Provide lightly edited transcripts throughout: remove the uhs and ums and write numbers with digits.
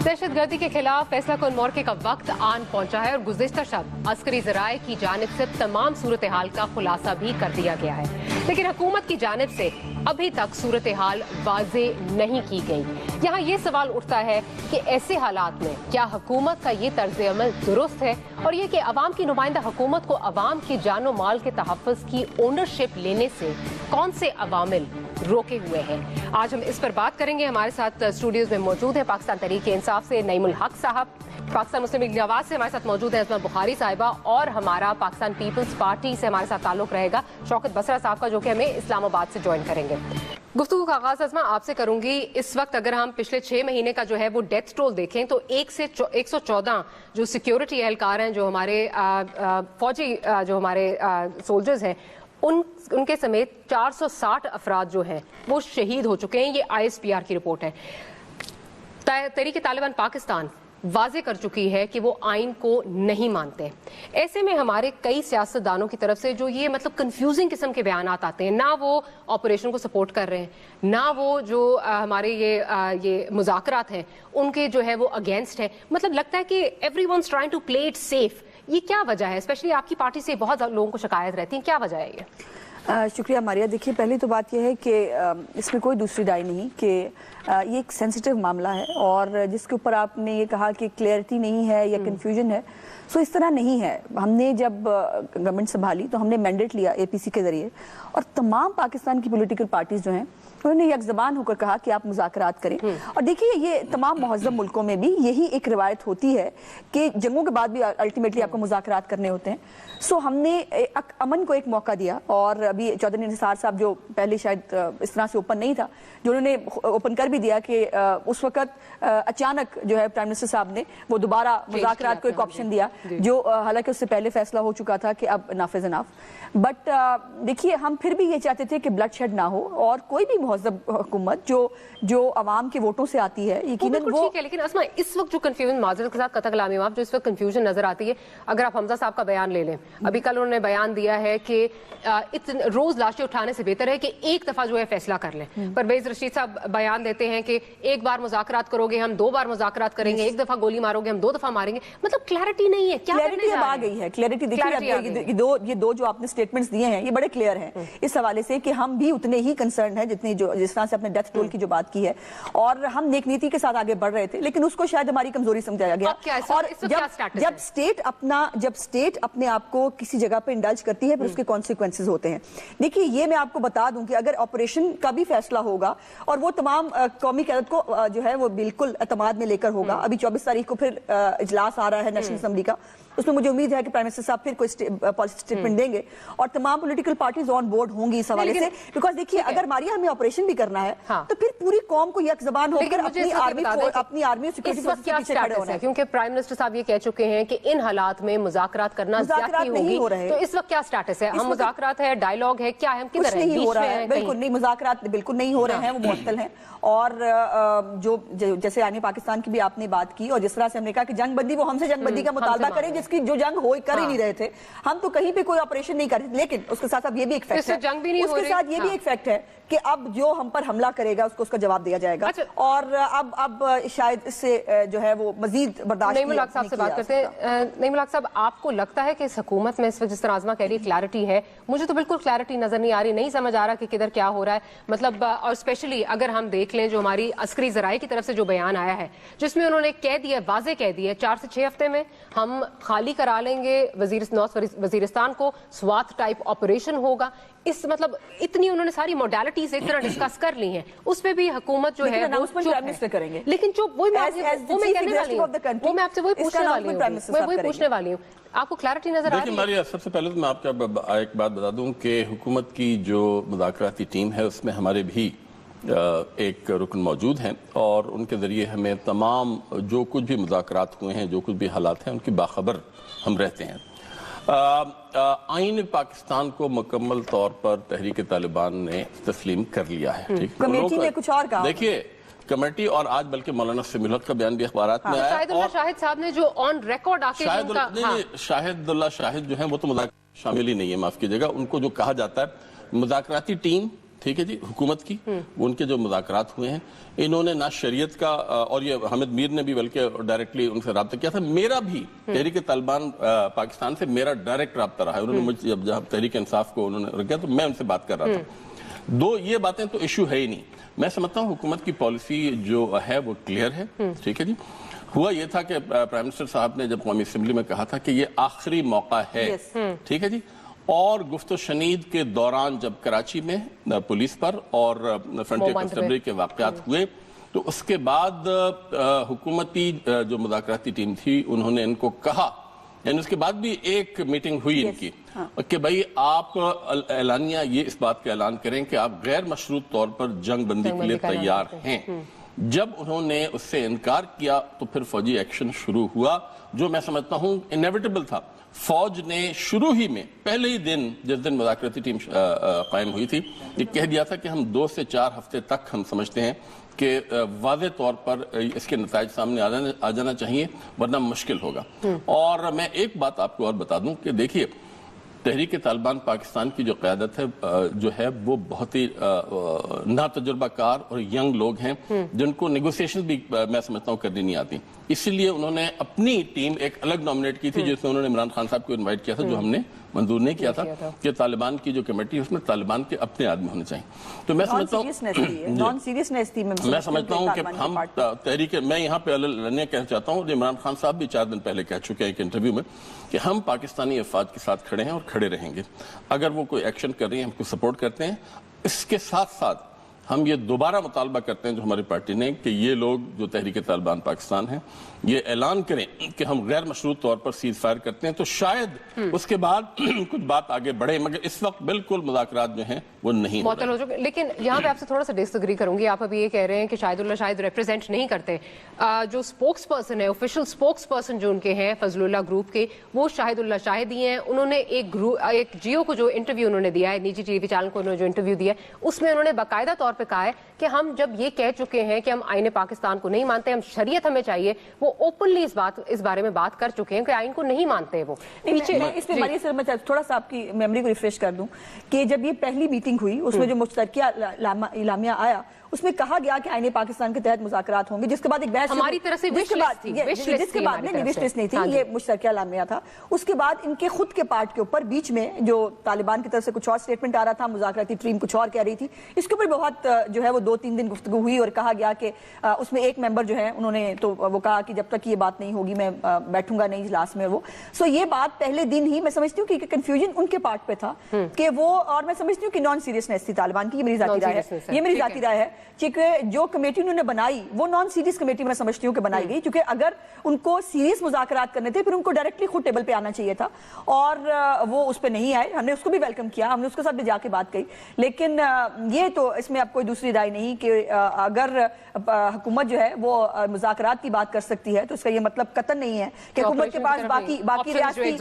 दहशत गर्दी के खिलाफ फैसला कुन मौके का वक्त आन पहुंचा है और गुज़िश्ता शब अस्करी ज़राए की जानिब से तमाम सूरत हाल का खुलासा भी कर दिया गया है, लेकिन हुकूमत की जानिब से अभी तक सूरत हाल वाज़े नहीं की गई। यहाँ ये सवाल उठता है कि ऐसे हालात में क्या हुकूमत का ये तर्ज अमल दुरुस्त है और ये कि अवाम की नुमाइंदा हुकूमत को अवाम की जानो माल के तहफ़्फ़ुज़ की ओनरशिप लेने से कौन से अवामिल रोके हुए हैं। आज हम इस पर बात करेंगे। हमारे साथ स्टूडियोज में मौजूद है पाकिस्तान तहरीक-ए इंसाफ से नईमुल हक साहब, पाकिस्तान मुस्लिम लीग नवाज से हमारे साथ मौजूद है अज़मा बुखारी साहिबा, और हमारा पाकिस्तान पीपल्स पार्टी से हमारे साथ ताल्लुक रहेगा शौकत बसरा साहब का, जो कि हमें इस्लामाबाद से ज्वाइन करेंगे। गुफ्तगू का आगाज़ अज़मा आपसे करूंगी। इस वक्त अगर हम पिछले 6 महीने का जो है वो डेथ टोल देखें तो 114 जो सिक्योरिटी एहलकार हैं, जो हमारे फौजी जो हमारे सोल्जर्स हैं, उनके समेत 460 अफराद जो हैं वो शहीद हो चुके हैं। ये ISPR की रिपोर्ट है। तहरीक-ए-तालिबान पाकिस्तान वाजे कर चुकी है कि वो आइन को नहीं मानते। ऐसे में हमारे कई सियासतदानों की तरफ से जो ये मतलब कंफ्यूजिंग किस्म के बयानात आते हैं, ना वो ऑपरेशन को सपोर्ट कर रहे हैं, ना वो जो हमारे ये मुज़ाकरात हैं उनके जो है वो अगेंस्ट है। मतलब लगता है कि everyone's trying to play it safe. ये क्या वजह है? स्पेशली आपकी पार्टी से बहुत लोगों को शिकायत रहती है, क्या वजह है ये? शुक्रिया मारिया। देखिए, पहली तो बात यह है कि इसमें कोई दूसरी राय नहीं कि ये एक सेंसिटिव मामला है, और जिसके ऊपर आपने ये कहा कि क्लैरिटी नहीं है या कन्फ्यूजन है, सो इस तरह नहीं है। हमने जब गवर्नमेंट संभाली तो हमने मैंडेट लिया APC के जरिए, और तमाम पाकिस्तान की पॉलिटिकल पार्टीज जो हैं उन्होंने यकज़बान होकर कहा कि आप मुज़ाकरात करें। और देखिए, ये तमाम मुहज़्ज़म मुल्कों में भी यही एक रिवायत होती है कि जंगों के बाद भी अल्टीमेटली आपको मुज़ाकरात करने होते हैं। सो हमने अमन को एक मौका दिया, और अभी चौधरी निसार साहब, जो पहले शायद इस तरह से ओपन नहीं था, जो उन्होंने ओपन कर भी दिया कि उस वक्त अचानक जो है प्राइम मिनिस्टर साहब ने वो दोबारा मुज़ाकरात को एक ऑप्शन दिया, जो हालांकि उससे पहले फैसला हो चुका था कि अब इनफ इज़ इनफ। बट देखिए, हम फिर भी ये चाहते थे कि ब्लड शेड ना हो, और कोई भी मुहज़्ज़ब हुकूमत जो अवाम के वोटों से आती है, यकीनन वो ठीक है। लेकिन अस्मा, इस वक्त जो कंफ्यूजन, माजरत के साथ कतई कलामी माफ, जो इस वक्त कंफ्यूजन नजर आती है, अगर आप हमजा साहब का बयान ले लें, अभी कल उन्होंने बयान दिया है कि रोज लाशें उठाने से बेहतर है कि एक दफा जो है फैसला कर लें। परवेज रशीद साहब बयान देते हैं कि एक बार मुज़ाकरात करोगे हम 2 बार मुज़ाकरात करेंगे, एक दफा गोली मारोगे हम 2 दफा मारेंगे। मतलब क्लैरिटी नहीं है। क्या क्लैरिटी अब आ गई है? क्लैरिटी देखिए, ये दो जो आपने स्टेटमेंट्स दिए हैं ये बड़े क्लियर हैं इस हवाले से कि हम भी उतने ही कंसर्न हैं जितनी जो जिस तरह से अपने डेथ टोल की जो बात की है, और हम नेक नीति के साथ आगे बढ़ रहे थे, लेकिन उसको शायद हमारी कमजोरी समझाया गया। और जब स्टेट अपने आप को किसी जगह पे इंडल्ज करती है, फिर उसके कॉन्सिक्वेंसेस होते हैं। देखिए, ये मैं आपको बता दूं कि अगर ऑपरेशन का भी फैसला होगा और वो तमाम कौमी क़यादत को जो है वो बिल्कुल एतमाद में लेकर होगा। अभी 24 तारीख को फिर इजलास आ रहा है नेशनल असेंबली का, उसमें मुझे उम्मीद है कि प्राइम मिनिस्टर साहब फिर कोई पॉलिसी स्टेटमेंट देंगे और तमाम पॉलिटिकल पार्टीज ऑन बोर्ड होंगी इस हवाले से। बिकॉज देखिए, अगर मारिया हमें ऑपरेशन भी करना है तो फिर पूरी कौम को यकज़बान होकर अपनी आर्मी और सिक्योरिटी फोर्सेस के पीछे खड़े होना है। क्योंकि प्राइम मिनिस्टर साहब ये कह चुके हैं कि इन हालात में मुज़ाकरात करना ज़्यादती होगी, तो इस वक्त क्या स्टेटस है? हम मुज़ाकरात है, डायलॉग है, क्या है, हम किधर हैं? नहीं हो रहा है, बिल्कुल नहीं, मुज़ाकरात बिल्कुल नहीं हो रहे हैं, वो मुअत्तल हैं। और जो जैसे आने पाकिस्तान की भी आपने बात की, और जिस तरह से हमने कहा कि जंगबंदी, वो हमसे जंगबंदी का मुतालबा करें जिसकी जो जंग हो कर ही नहीं रहे थे। हम तो कहीं पे कोई ऑपरेशन नहीं कर रहे, लेकिन उसके साथ अब ये भी एक फैक्ट है, उसके साथ ये भी एक फैक्ट है कि अब जो हम पर हमला करेगा उसको उसका जवाब दिया जाएगा। और अब शायद इससे जो है वो मजीद बर्दाश्त नहीं। नईमुल हक साहब से बात करते हैं। नईमुल हक साहब, आपको लगता है कि इस हुकूमत में इस वक्त जिस तरह आज़मा कह रही है क्लैरिटी है? मुझे तो बिल्कुल क्लैरिटी नजर नहीं आ रही, नहीं समझ आ रहा कि किधर क्या हो रहा है। मतलब और स्पेशली अगर हम देख लें जो हमारी अस्करी ज़राए की तरफ से जो बयान आया है, जिसमें उन्होंने कह दिया, वाज़े कह दिया, 4 से 6 हफ्ते में हम खाली करा लेंगे वजीरिस्तान को, स्वात टाइप ऑपरेशन होगा। इस मतलब इतनी उन्होंने सारी मोडालिटीज एक तरह डिस्कस कर ली हैं, उस पे भी हुकूमत जो है अनाउंसमेंट करेंगे। लेकिन जो वो मैं आपसे वही पूछने वाली हूँ, आपको क्लैरिटी नजर आ रही है? मारिया, सबसे पहले तो मैं आपको एक बात बता दूं कि हुकूमत की जो मुज़ाकराती टीम है उसमें हमारे भी एक रुकन मौजूद हैं, और उनके ज़रिए हमें तमाम जो कुछ भी मुज़ाकरात हुए हैं, जो कुछ भी हालात हैं, उनकी बाखबर हम रहते हैं। आईन पाकिस्तान को मुकम्मल तौर पर तहरीक तालिबान ने तस्लीम कर लिया है। ठीक, कमेटी ने कुछ और कहा। देखिए, कमेटी और आज बल्कि मौलाना समीउल हक का बयान भी अखबारात में आया, और शाहिद साहब ने जो ऑन रिकॉर्ड आके शाहिद जो है वो तो मुज़ाकरात शामिल ही नहीं है, माफ कीजिएगा। उनको जो कहा जाता है मुज़ाकराती टीम ठीक है जी, हुकूमत की, उनके जो मुज़ाकरात हुए हैं, इन्होंने ना शरीयत का, और ये हामिद मीर ने भी बल्कि डायरेक्टली उनसे रब्ता किया था। मेरा भी तहरीक तालिबान पाकिस्तान से मेरा डायरेक्ट रब्ता रहा है। उन्होंने मुझे जब तहरीक इंसाफ को उन्होंने रखा तो मैं उनसे बात कर रहा था। दो ये बातें तो इशू है ही नहीं। मैं समझता हूँ हुकूमत की पॉलिसी जो है वो क्लियर है, ठीक है जी। हुआ ये था कि प्राइम मिनिस्टर साहब ने जब कौमी असेंबली में कहा था कि ये आखिरी मौका है, ठीक है जी, और गुफ्तो शनीद के दौरान जब कराची में पुलिस पर और फ्रंटियर कंस्टेबलरी के वाकयात हुए तो उसके बाद हुकूमती जो मुज़ाकराती टीम थी उन्होंने इनको कहा, यानी उसके बाद भी एक मीटिंग हुई इनकी कि भाई आप एलानिया ये इस बात का ऐलान करें कि आप गैर मशरूत तौर पर जंग बंदी के लिए तैयार हैं। जब उन्होंने उससे इनकार किया तो फिर फौजी एक्शन शुरू हुआ, जो मैं समझता हूं इनएविटेबल था। फौज ने शुरू ही में पहले ही दिन जिस दिन मुज़ाकराती टीम कायम हुई थी ये कह दिया था कि हम 2 से 4 हफ्ते तक हम समझते हैं कि वाज़े तौर पर इसके नताइज सामने आ जाना चाहिए, वरना मुश्किल होगा। और मैं एक बात आपको और बता दूं कि देखिए तहरीक तालिबान पाकिस्तान की जो क़यादत है जो है वो बहुत ही नातजुर्बाकार और यंग लोग हैं जिनको नेगोशिएशन भी मैं समझता हूँ करनी नहीं आती। इसीलिए उन्होंने अपनी टीम एक अलग नॉमिनेट की थी जिसमें उन्होंने इमरान खान साहब को इनवाइट किया था, जो हमने मंजूर नहीं किया था कि तालिबान की जो कमेटी है उसमें तालिबान के अपने आदमी होने चाहिए। तो मैं समझता हूँ मैं समझता हूँ कि हम तहरीक, मैं यहाँ पे कहना चाहता हूँ, इमरान खान साहब भी 4 दिन पहले कह चुके हैं एक इंटरव्यू में कि हम पाकिस्तानी अफवाज के साथ खड़े हैं और खड़े रहेंगे। अगर वो कोई एक्शन कर रही है हमको सपोर्ट करते हैं। इसके साथ साथ हम ये दोबारा मुतालबा करते हैं जो हमारी पार्टी ने कि ये लोग जो तहरीक तालिबान पाकिस्तान है ये ऐलान करें कि हम गैर मशरूत तौर पर सीज फायर करते हैं, तो शायद उसके बाद कुछ बात आगे बढ़े, मगर इस वक्त बिल्कुल मुज़ाकरात जो हैं वो नहीं हो रहे। लेकिन यहाँ पे आपसे थोड़ा सा डिसएग्री करूंगी। आप अभी ये कह रहे हैं कि शाहिदुल्लाह शाहिद रिप्रेजेंट नहीं करते। जो स्पोक्स पर्सन है, ऑफिशियल स्पोक्स पर्सन जो उनके हैं फजलुल्लाह ग्रुप के, वो शाहिदुल्लाह शाहिद ही हैं। उन्होंने एक जियो को जो इंटरव्यू उन्होंने दिया है, निजी टीवी चैनल को उन्होंने जो इंटरव्यू दिया है, उसमें उन्होंने बाकायदा तौर पर कहा है कि हम जब ये कह चुके हैं कि हम आईन पाकिस्तान को नहीं मानते, हम शरीयत हमें चाहिए, वो ओपनली इस बारे में बात कर चुके हैं कि आईन को नहीं मानते। वो मैं थोड़ा सा आपकी मेमोरी को रिफ्रेश कर दूं कि जब ये पहली मीटिंग हुई उसमें जो मुश्तरकिया इलामिया आया उसमें कहा गया कि आईने पाकिस्तान के तहत मुज़ाकरात होंगे, जिसके बाद एक बहस हमारी तरफ से विश लिस्ट थी, जिसके बाद में विश लिस्ट नहीं थी, ये मुश्तरकिया इलामिया था। उसके बाद इनके खुद के पार्ट के ऊपर बीच में जो तालिबान की तरफ से कुछ और स्टेटमेंट आ रहा था, मुज़ाकराती टीम कुछ और कह रही थी, इसके ऊपर बहुत जो है वो 2-3 दिन गुफ्तगू हुई और कहा गया कि उसमें एक मेंबर जो है उन्होंने तो वो कहा कि जब तक ये बात नहीं होगी मैं बैठूंगा नहीं इजलास में। वो सो ये बात पहले दिन ही मैं समझती हूँ कि कंफ्यूजन उनके पार्ट पे था कि वो, और मैं समझती हूँ कि नॉन सीरियसनेस थी तालिबान की। ये मेरी जाती राय है, ये मेरी जाती राय है कि जो कमेटी उन्होंने बनाई वो नॉन सीरियस कमेटी मैं समझती हूँ कि बनाई गई, क्योंकि अगर उनको सीरियस मुज़ाकरात करने थे फिर उनको डायरेक्टली खुद टेबल पे आना चाहिए था, और वो उस पर नहीं आए। हमने उसको भी वेलकम किया, हमने उसके साथ भी जाके बात कही, लेकिन ये तो इसमें अब कोई दूसरी राय नहीं कि अगर हुकूमत जो है वो मुज़ाकरात की बात कर सकती है तो इसका ये मतलब कतई नहीं है कि हुकूमत के पास बाकी रियासती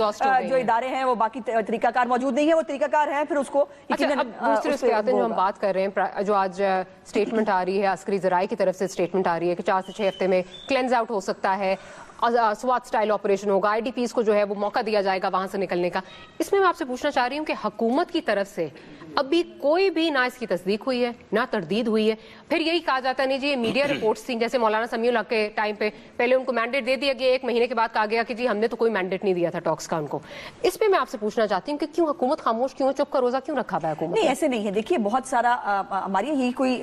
जो इदारे हैं वो बाकी तरीकाकार मौजूद नहीं है, वो तरीकाकार है फिर उसको। जो हम बात कर रहे हैं, जो आज स्टेटमेंट आ रही है, अस्करी ज़राए की तरफ से स्टेटमेंट आ रही है कि 4 से 6 हफ्ते में क्लेंज आउट हो सकता है, स्वात स्टाइल ऑपरेशन होगा, आईडीपीज को जो है वो मौका दिया जाएगा वहां से निकलने का। इसमें मैं आपसे पूछना चाह रही हूँ कि हुकूमत की तरफ से अभी कोई भी ना इसकी तस्दीक हुई है ना तरदीद हुई है। फिर यही कहा जाता नहीं जी ये मीडिया रिपोर्ट्स थी, जैसे मौलाना समीउल हक के टाइम पे पहले उनको मैंडेट दे दिया गया, 1 महीने के बाद कहा गया कि जी हमने तो कोई मैंडेट नहीं दिया था टॉक्स का उनको। इस पे मैं आपसे पूछना चाहती हूँ कि क्यों हुकूमत खामोश, क्यों चुप का रोजा क्यों रखा हुआ है हुकूमत? नहीं, ऐसे नहीं है। देखिए बहुत सारा हमारी यही कोई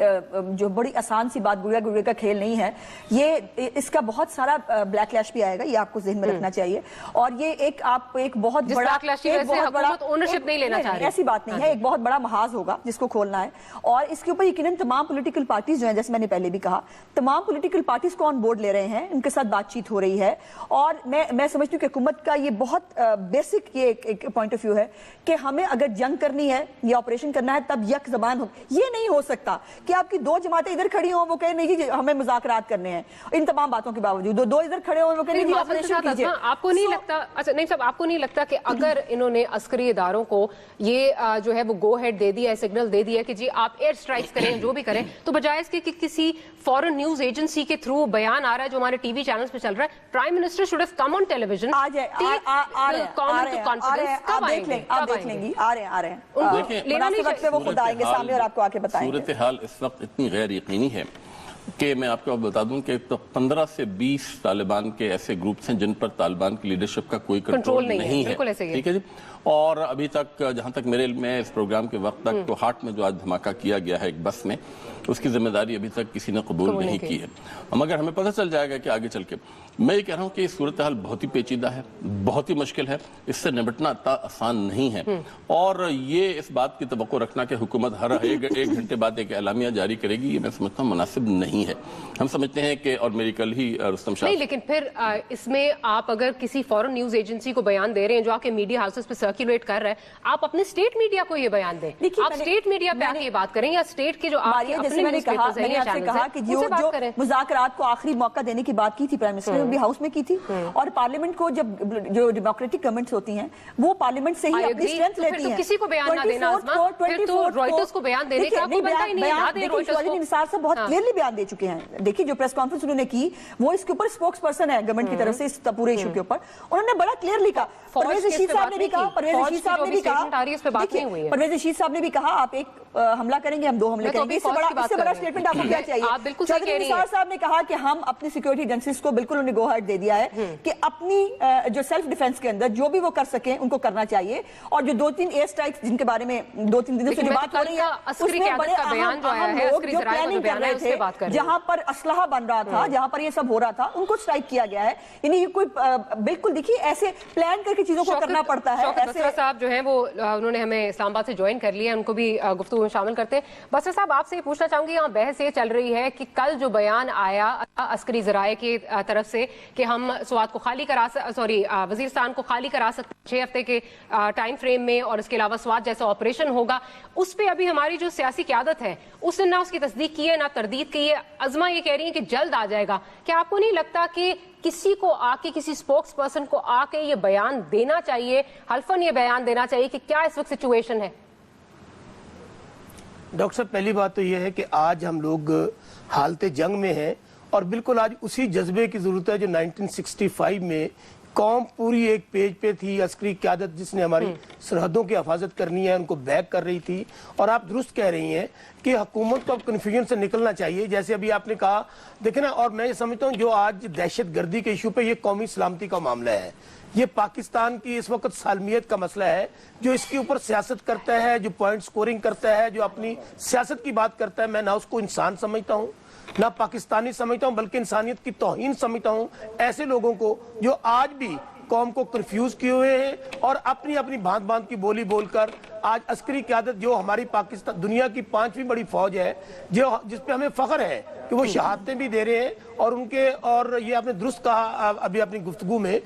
जो बड़ी आसान सी बात गुड़िया गुड़िया का खेल नहीं है, ये इसका बहुत सारा बैकलैश भी आएगा, ये आपको ज़हन में रखना चाहिए। और ये एक बहुत बड़ा ओनरशिप नहीं लेना चाह रही, ऐसी बात नहीं है, एक बहुत बड़ा महाज होगा जिसको खोलना है, और इसके ऊपर यकीनन तमाम पॉलिटिकल पार्टीज जो हैं, जैसे मैंने पहले भी कहा, तमाम पॉलिटिकल पार्टीज को ऑन बोर्ड ले रहे हैं, उनके साथ बातचीत हो रही है। और मैं समझती हूँ कि हुकूमत का ये बहुत बेसिक ये एक पॉइंट ऑफ व्यू है कि हमें अगर जंग करनी है या ऑपरेशन करना है तब यक ज़बान हो। ये नहीं हो सकता कि आपकी 2 जमातें इधर खड़ी हों, वो कहे नहीं जी हमें मुज़ाकरात करने हैं, इन तमाम बातों के बावजूद 2 इधर खड़े हों, वो कहे नहीं जी ऑपरेशन कीजिए। आपको नहीं लगता, अच्छा नहीं साहब, आपको नहीं लगता कि अगर इन्होंने अस्करी इदारों को ये जो है वो गो हेड दे दिया है, सिग्नल दे दिया है कि जी आप एयर स्ट्राइक्स करें, जो भी करें, तो बजाय इसके कि किसी फॉरेन न्यूज एजेंसी के थ्रू बयान आ रहा है जो हमारे टीवी चैनल्स पे चल रहा है, prime minister should have come on television, आ देख लेंगी, आ रहे हैं वो खुद आएंगे सामने और आपको आके बताएंगे। सूरत हाल इस वक्त इतनी गैर यकीनी है कि मैं आपको बता दूं कि तो 15 से 20 तालिबान के ऐसे ग्रुप्स हैं जिन पर तालिबान की लीडरशिप का कोई कंट्रोल नहीं है। ठीक है जी। और अभी तक जहां तक मेरे इल्म में इस प्रोग्राम के वक्त तक तो हाट में जो आज धमाका किया गया है एक बस में, उसकी जिम्मेदारी अभी तक किसी ने कबूल नहीं की है। मगर हमें पता चल जाएगा कि आगे चल के। मैं ये कह रहा हूँ कि सूरत हाल बहुत ही पेचीदा है, बहुत ही मुश्किल है, इससे निपटना इतना आसान नहीं है। और ये इस बात की तवक्को रखना कि हुकूमत हर एक घंटे बाद एक एलामिया जारी करेगी, ये मैं समझता हूँ मुनासिब नहीं है। हम समझते हैं कि, और मेरी कल ही रुस्तम शाह, नहीं, लेकिन फिर इसमें आप अगर किसी फॉरेन न्यूज एजेंसी को बयान दे रहे हैं जो आपके मीडिया हाउसेस पे सर्कुलेट कर रहा है, आप अपने स्टेट मीडिया को ये बयान दें। आप स्टेट मीडिया पे आके ये बात करें या स्टेट के जो मैंने कहा कि जो मुज़ाकरात को आखिरी मौका देने की बात की थी प्राइम मिनिस्टर ने भी हाउस में की थी, और पार्लियामेंट को जब जो डेमोक्रेटिक गवर्नमेंट्स होती हैं वो पार्लियामेंट से ही अपनी स्ट्रेंथ लेती हैं। किसी को बयान ना देना, फिर तो रॉयटर्स को बयान देने का कोई बनता ही नहीं है। ना दे रॉयटर्स को। निसार साहब बहुत क्लियरली बयान दे चुके हैं। देखिए जो प्रेस कॉन्फ्रेंस उन्होंने की वो इसके ऊपर स्पोक्स पर्सन है गवर्नमेंट की तरफ से इस पूरे इशू के ऊपर, उन्होंने बड़ा क्लियरली कहा। परवेज रशीद साहब ने भी कहा, परवेज रशीद साहब ने भी कहा आप एक हमला करेंगे, हम 2 हमले करेंगे। इससे बड़ा स्टेटमेंट आपको क्या चाहिए? चौधरी निसार साहब ने कहा कि हम अपनी सिक्योरिटी एजेंसीज को बिल्कुल उन्हें गो हेड दे दिया है कि अपनी जो सेल्फ डिफेंस के अंदर जो भी वो कर सके उनको करना चाहिए। और जो 2-3 एयर स्ट्राइक्स जिनके बारे में 2-3 दिनों से जो बात हो रही है उसमें बड़े अहम लोग जो प्लानिंग कर रहे थे, जहां पर असलहा बन रहा था, जहां पर ये सब हो रहा था, उनको स्ट्राइक किया गया है। यानी ये कोई बिल्कुल देखिए ऐसे प्लान करके चीजों को करना पड़ता है। बसरा साहब जो है वो उन्होंने हमें इस्लामाबाद से ज्वाइन कर लिया, उनको भी गुफ्तगू में शामिल करते हैं। बसरा साहब आपसे ये पूछना चाहूंगी, यहाँ बहस ये चल रही है कि कल जो बयान आया अस्करी ज़राए की तरफ से कि हम स्वात को खाली करा वजीरिस्तान को खाली करा सकते 6 हफ्ते के टाइम फ्रेम में, और इसके अलावा स्वात जैसा ऑपरेशन होगा, उस पर अभी हमारी जो सियासी क़यादत है उसने ना उसकी तस्दीक की है ना तरदीद की है। अज़मा ये कह रही है कि जल्द आ जाएगा। क्या आपको नहीं लगता कि किसी को आके, किसी स्पोक्स पर्सन को आके ये बयान देना चाहिए, हल्फन ये बयान देना चाहिए कि क्या इस वक्त सिचुएशन है? डॉक्टर साहब, पहली बात तो यह है कि आज हम लोग हालत जंग में हैं और बिल्कुल आज उसी जज्बे की जरूरत है जो 1965 में कौम पूरी एक पेज पे थी, अस्करी क़यादत जिसने हमारी सरहदों की हिफाजत करनी है उनको बैक कर रही थी। और आप दुरुस्त कह रही हैं कि हुकूमत को अब कन्फ्यूजन से निकलना चाहिए, जैसे अभी आपने कहा। देखे ना, और मैं ये समझता हूँ जो आज दहशत गर्दी के इशू पे ये कौमी सलामती का मामला है, ये पाकिस्तान की इस वक्त सालमियत का मसला है। जो इसके ऊपर सियासत करता है, जो पॉइंट स्कोरिंग करता है, जो अपनी सियासत की बात करता है, मैं ना उसको इंसान समझता हूँ ना पाकिस्तानी समझता हूँ, बल्कि इंसानियत की तौहीन समझता हूँ ऐसे लोगों को जो आज भी कौम को कंफ्यूज किए हुए हैं और अपनी अपनी भांत भांत की बोली बोलकर आज अस्करी क़यादत जो हमारी पाकिस्तान दुनिया की 5वीं बड़ी फौज है, जो जिस पे हमें फख्र है कि वो शहादतें भी दे रहे हैं, और उनके, और ये आपने दुरुस्त कहा अभी अपनी गुफ्तगू में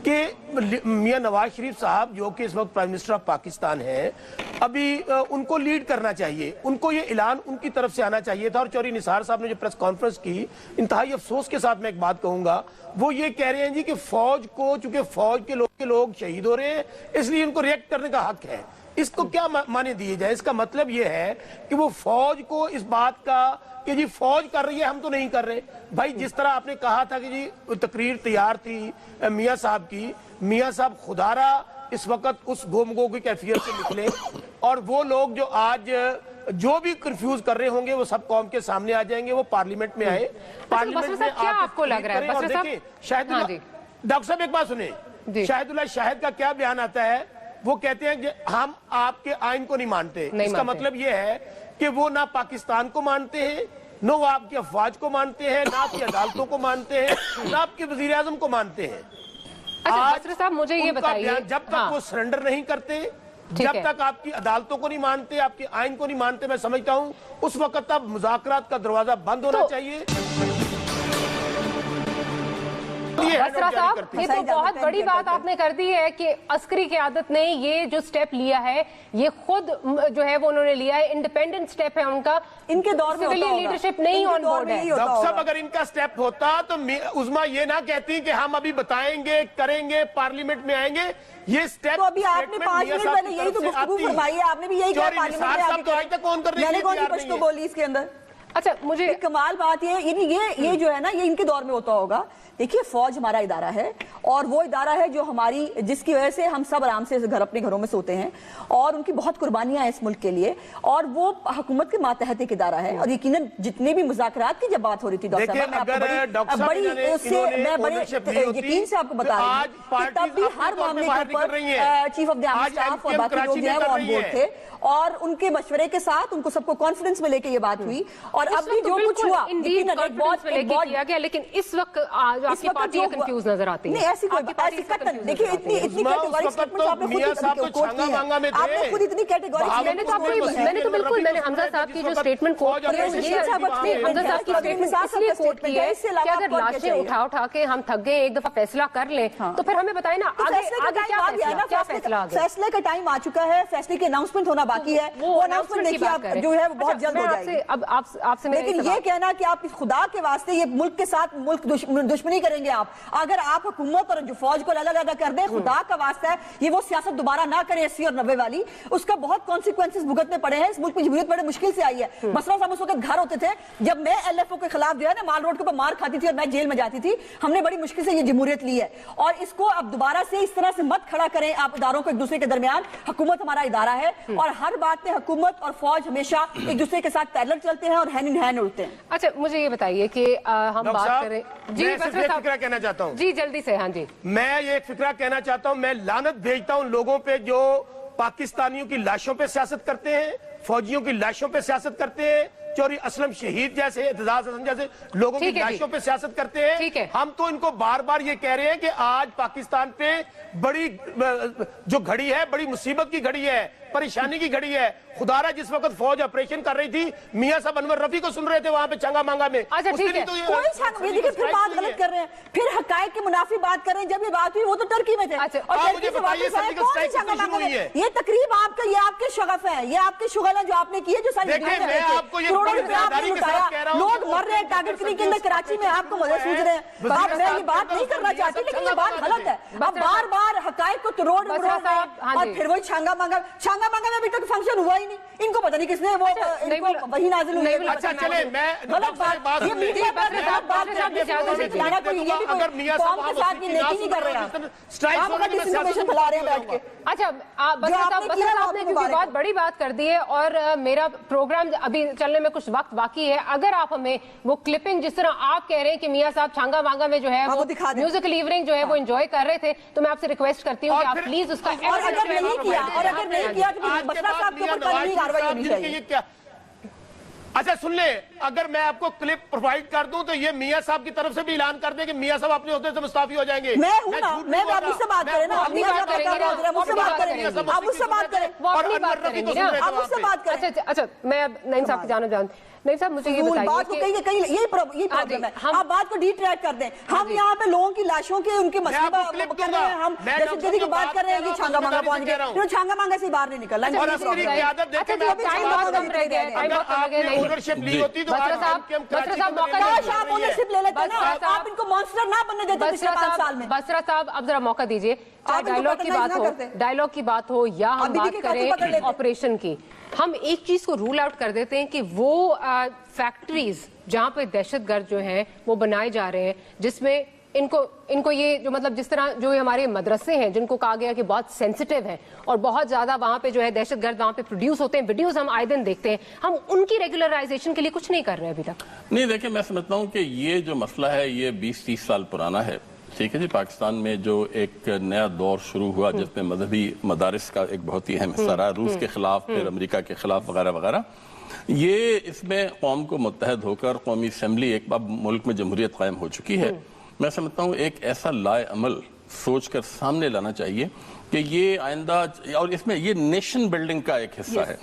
कि मियां नवाज शरीफ साहब जो कि इस वक्त प्राइम मिनिस्टर ऑफ पाकिस्तान है, अभी उनको लीड करना चाहिए, उनको ये ऐलान उनकी तरफ से आना चाहिए था। और चौधरी निसार साहब ने जो प्रेस कॉन्फ्रेंस की, इंतहाई अफसोस के साथ मैं एक बात कहूंगा, वो ये कह रहे हैं जी कि फौज को, चूंकि फौज के लोग शहीद हो रहे हैं इसलिए उनको रिएक्ट करने का हक है। इसको क्या माने दिए जाए? इसका मतलब ये है कि वो फौज को इस बात का कि जी फौज कर रही है, हम तो नहीं कर रहे। भाई जिस तरह आपने कहा था कि जी तकरीर तैयार थी मियां साहब की, मियां साहब खुदारा इस वक्त उस गोमगो की कैफियत से निकले, और वो लोग जो आज जो भी कंफ्यूज कर रहे होंगे वो सब कौम के सामने आ जाएंगे। वो पार्लियामेंट में आए, पार्लियामेंट में क्या आपको लग रहा है? देखिए शाहिदुल्लाह, डॉक्टर साहब एक बात सुने, शाहिदुल्लाह शाहिद का क्या बयान आता है? वो कहते हैं कि हम आपके आइन को नहीं मानते। इसका मतलब ये है कि वो ना पाकिस्तान को मानते हैं, न वो आपकी अफवाज को मानते हैं, ना आपकी अदालतों को मानते हैं, ना आपके वजीर आजम को मानते हैं। आज साहब मुझे ये बताइए, जब तक वो सरेंडर नहीं करते, जब तक आपकी अदालतों को नहीं मानते, आपके आइन को नहीं मानते, मैं समझता हूँ उस वक्त अब मुज़ाकरात का दरवाजा बंद होना चाहिए। बसरा साहब, ये तो बहुत बड़ी बात आपने कर दी है कि अस्करी क़यादत ने ये जो स्टेप लिया है, ये खुद जो है वो उन्होंने लिया है, इंडिपेंडेंट स्टेप है उनका, इनके दौर में सिविलियन लीडरशिप नहीं ऑन बोर्ड है। डॉक्टर साहब, अगर इनका स्टेप होता तो उस्मा ये ना कहती कि हम अभी बताएंगे, करेंगे, पार्लियामेंट में आएंगे। ये स्टेप तो अभी आपने 5 मिनट पहले यही तो गुफ्तगू फरमाई है, आपने भी यही कहा पार्लियामेंट में, तो आज तक कौन करने मैंने कौन सी पश्तो बोली इसके अंदर। अच्छा, मुझे कमाल बात ये जो है ना, ये इनके दौर में होता होगा। देखिए, फौज हमारा इदारा है और वो इदारा है जो हमारी, जिसकी वजह से हम सब आराम से अपने घरों में सोते हैं, और उनकी बहुत कुर्बानियां हैं इस मुल्क के लिए, और वो हुकूमत के मातहत एक इदारा है। और यकीनन जितने भी मुज़ाकरात की जब बात हो रही थी, डॉक्टर साहब, मैं बड़े यकीन से आपको बता रही हूँ, तब भी हर मामले के ऊपर chief of the army staff और बाकी लोग जो है वो ऑन बोर्ड थे, और उनके मशवरे के साथ उनको सबको कॉन्फिडेंस में लेके ये बात हुई। और अब भी जो कुछ हुआ किया गया, लेकिन इस वक्त आपकी पार्टी कंफ्यूज नजर आती है। नहीं, ऐसी कतन, देखिए इतनी कैटेगोरिक स्टेटमेंट्स आपने खुद आपने खुद इतनी कैटेगोरिक, मैंने तो बिल्कुल, मैंने हमजा साहब की जो स्टेटमेंट कोट की है, हमजा साहब की स्टेटमेंट इसलिए कोट की है कि अगर लाशें उठा के हम थक गए, एक दफा फैसला कर लें, तो फिर हमें बताए ना आगे क्या फैसला। फैसले का टाइम आ चुका है, फैसले की अनाउंसमेंट होना बाकी है, वो अनाउंसमेंट देखिए आप जो है वो बहुत जल्द हो जाएगी। अब आपसे लेकिन ये कहना कि आप इस खुदा के वास्ते ये मुल्क के साथ मुल्क दुश्मनी करेंगे आप, अगर आप हुकूमत और जो फौज को अलग कर दें, खुदा का वास्ता है ये वो सियासत दोबारा ना करें 80 और 90 वाली, उसका बहुत कॉन्सिक्वेंसेस भुगतने पड़े हैं। इस मुल्क में जमहूरियत बड़े मुश्किल से आई है। बसरा साहब उस वक्त घर होते थे जब मैं LFO के खिलाफ जो है ना माल रोड के ऊपर मार खाती थी और मैं जेल में जाती थी। हमने बड़ी मुश्किल से ये जमहूरियत ली है, और इसको अब दोबारा से इस तरह से मत खड़ा करें आप इदारों को एक दूसरे के दरमियान। हुकूमत हमारा इदारा है और हर बात में हुकूमत और फौज हमेशा एक दूसरे के साथ पैरेलल चलते हैं और हैंड इन हैंड उड़ते हैं। अच्छा, मुझे ये बताइए कि हम बात करें जी, फिक्रा कहना चाहता हूँ जी, जल्दी से। हाँ जी, मैं ये एक फिक्रा कहना चाहता हूँ। मैं लानत भेजता हूँ लोगों पे जो पाकिस्तानियों की लाशों पे सियासत करते हैं, फौजियों की लाशों पे सियासत करते हैं, चौरी असलम शहीद जैसे, एतजाज हसन जैसे लोगों की लाशों पे सियासत करते हैं। हम तो इनको बार बार ये कह रहे हैं कि आज पाकिस्तान पे बड़ी जो घड़ी है, बड़ी मुसीबत की घड़ी है, परेशानी की घड़ी है। खुदारा जिस वक्त फौज ऑपरेशन कर रही थी, मियां साहब अनवर रफी को सुन रहे थे वहां पे चंगा मांगा में। अच्छा, ठीक है, देखिए फिर बात गलत कर रहे हैं, फिर हकायक के मुनाफी बात कर रहे हैं। जब ये बात हुई वो तो टर्की में थे। और मुझे बताइए ये तकरीब आपका, ये आपके शगफ है, ये आपके शुगल है जो आपने की है, जो सारी करोड़ों रुपए आपने लुटाया, लोग मर रहे हैं टारगेट किलिंग के अंदर कराची में, आपको मदद सूझ रहे हैं। आप मैं ये बात नहीं करना चाहती, लेकिन ये बात गलत है। अब बार बार हकायक को तोड़ और फिर वही छांगा मांगा में अभी तक फंक्शन हुआ ही नहीं। इनको पता नहीं किसने वो वही नाजिल हुई। अच्छा चले, मैं गलत बात, ये मीडिया पर बात लाना कोई, ये भी अगर मियां कौम के साथ ये नेकी नहीं कर रहे हैं, आप अगर डिसइंफॉर्मेशन फैला रहे हैं बैठ के। अच्छा, बसरा साहब ने क्योंकि बहुत बड़ी बात कर दी है और मेरा प्रोग्राम अभी चलने में कुछ वक्त बाकी है, अगर आप हमें वो क्लिपिंग जिस तरह आप कह रहे हैं कि मियां साहब छांगा मांगा में जो है वो म्यूजिकल इवनिंग जो है वो एंजॉय कर रहे थे, तो मैं आपसे रिक्वेस्ट करती हूँ कि आप प्लीज उसका, और अगर नहीं किया तो बसरा साहब के ऊपर कानूनी कार्रवाई होनी चाहिए। अच्छा सुन ले, अगर मैं आपको क्लिप प्रोवाइड कर दूं तो ये मियां साहब की तरफ से भी ऐलान कर दें कि मियां साहब अपने ओहदे से मुस्ताफी हो जाएंगे। मैं हूं ना, मैं आप मुझसे बात करें ना, आप मुझसे बात करें, आप मुझसे बात करें, आप मुझसे बात करें, आप मुझसे बात करें। अच्छा, मैं अब नईम साहब की जानब नहीं साहब, मुझे ये बताइए बात को यही प्रॉब्लम है, आप बात को डिट्रैक्ट कर दें। हम यहाँ पे लोगों की लाशों के उनके मसले कर रहे हैं, हम दहशतगर्दी की बात कर रहे हैं कि छांगा मांगा पहुंच गए, छांगा मांगा से बाहर नहीं निकल आप इनको मॉन्स्टर ना बनने देते पिछले 5 साल में। बसरा साहब, अब जरा मौका दीजिए, चाहे डायलॉग की बात हो या हम बात करें ऑपरेशन की, हम एक चीज को रूल आउट कर देते हैं कि वो फैक्ट्रीज जहां पे दहशतगर्द जो हैं वो बनाए जा रहे हैं, जिसमें इनको ये जो मतलब जिस तरह जो हमारे मदरसे हैं जिनको कहा गया कि बहुत सेंसिटिव हैं और बहुत ज्यादा वहां पे जो है दहशतगर्द वहां पे प्रोड्यूस होते हैं, वीडियोस हम आए दिन देखते हैं, हम उनकी रेगुलराइजेशन के लिए कुछ नहीं कर रहे अभी तक। नहीं, देखिए मैं समझता हूँ कि ये जो मसला है ये 20-30 साल पुराना है। ठीक है जी, पाकिस्तान में जो एक नया दौर शुरू हुआ जिसमें मजहबी मदारिस का एक बहुत ही अहम हिस्सा रहा, रूस के खिलाफ, फिर अमेरिका के खिलाफ वगैरह वगैरह, ये इसमें कौम को मुत्तहद होकर कौमी असम्बली एक बार मुल्क में जमहूरियत कायम हो चुकी है। मैं समझता हूँ एक ऐसा लाए अमल सोच कर सामने लाना चाहिए کہ یہ آئندہ اور اس میں یہ نیشن بلڈنگ کا ایک حصہ ہے.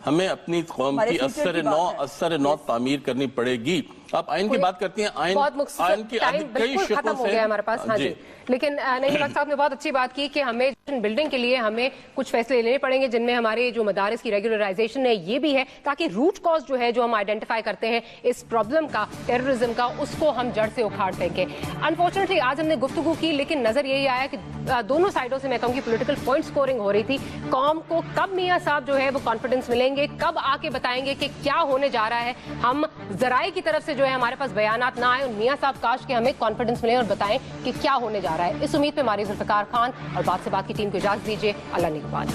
ہمیں اپنی قوم کی اثر نو تعمیر کرنی پڑے گی. آپ آئین کی بات کرتی ہیں, آئین کی کئی ختم ہو گیا ہمارے پاس. ہاں جی, لیکن نعیم الحق صاحب نے بہت اچھی بات کی کہ ہمیں بلڈنگ کے لیے ہمیں کچھ فیصلے لینے پڑیں گے, جن میں ہمارے جو مدارس کی ریگولرائزیشن ہے یہ بھی ہے, تاکہ روٹ کاز جو ہے جو ہم آئیڈینٹیفائی کرتے ہیں اس پرابلم کا, ٹیررزم کا, اس کو ہم جڑ سے اکھاڑ پھینکیں. انفارچونیٹلی آج ہم نے گفتگو کی, لیکن نظر یہی آیا کہ دونوں سائڈوں سے میں کہوں گی پولیٹیکل پوائنٹ سکورنگ ہو رہی تھی. قوم کو کب میاں صاحب جو ہے وہ کانفیڈنس ملیں گے, کب آ کے بتائیں گے کہ کیا ہونے جا رہا ہے. ہم ذرائع کی طرف سے جو ہے ہمارے پاس بیانات نہ آئے, اور میاں صاحب کاش کہ ہمیں کانفیڈنس ملے اور بتائیں کہ کیا ہونے جا رہا ہے. اس امید پہ ہماری ذوالفقار خان اور بات سے بات کی ٹیم کو اجازت دیجیے. اللہ نگہبان.